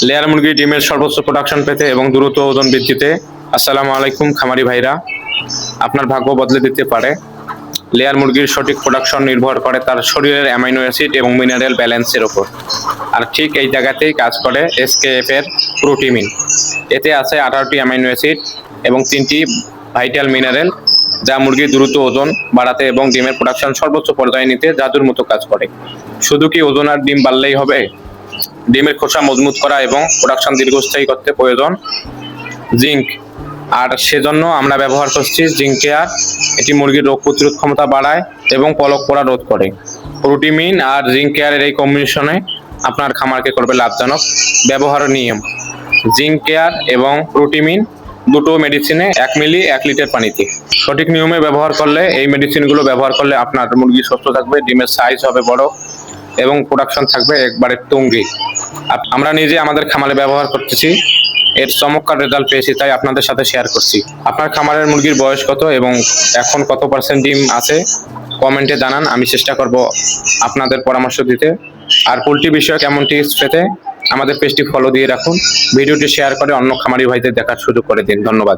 Layer মুরগির ডিমের সর্বোচ্চ প্রোডাকশন পেতে এবং দ্রুত ওজন বৃদ্ধিতে। আসসালামু আলাইকুম খামারি ভাইরা, আপনার ভাগ্য বদলে দিতে পারে। লেয়ার মুরগির সঠিক প্রোডাকশন নির্ভর করে তার শরীরের অ্যামাইনো অ্যাসিড এবং মিনারেল ব্যালেন্সের উপর। আর ঠিক এই জায়গাতেই কাজ করে এসকেএফ এর প্রোটিমিন। এতে আছে 18টি অ্যামাইনো অ্যাসিড এবং 3টি ভাইটাল মিনারেল, যা মুরগির দ্রুত ওজন বাড়াতে এবং ডিমের প্রোডাকশন সর্বোচ্চ পর্যায়ে নিতে জাদুর মতো কাজ করে। শুধু কি ওজন আর ডিম বাড়লেই হবে? ডিমের খোসা মজবুত করা এবং প্রোডাকশন দীর্ঘস্থায়ী করতে প্রয়োজন জিঙ্ক। আর সেজন্য আমরা ব্যবহার করছি জিঙ্ক কেয়ার। এটি মুরগির রোগ প্রতিরোধ ক্ষমতা বাড়ায় এবং পলক পড়া রোধ করে। প্রোটিমিন আর জিঙ্ক কেয়ারের এই কম্বিনেশনে আপনার খামারকে করবে লাভজনক। ব্যবহারের নিয়ম: জিঙ্ক কেয়ার এবং প্রোটিমিন দুটো মেডিসিনে 1 মিলি 1 লিটার পানিতে। সঠিক নিয়মে ব্যবহার করলে, এই মেডিসিনগুলো ব্যবহার করলে আপনার মুরগি সুস্থ থাকবে, ডিমের সাইজ হবে বড় এবং প্রোডাকশন থাকবে একবারে তুঙ্গি। আমরা নিজে আমাদের খামারে ব্যবহার করতেছি, এর চমৎকার রেজাল্ট পেয়েছি, তাই আপনাদের সাথে শেয়ার করছি। আপনার খামারের মুরগির বয়স কত এবং এখন কত % ডিম আছে কমেন্টে জানান, আমি চেষ্টা করব আপনাদের পরামর্শ দিতে। আর পোল্ট্রি বিষয়ে কেমন টিপস পেতে আমাদের পেজটি ফলো দিয়ে রাখুন। ভিডিওটি শেয়ার করে অন্য খামারি ভাইদের দেখার সুযোগ করে দিন। ধন্যবাদ।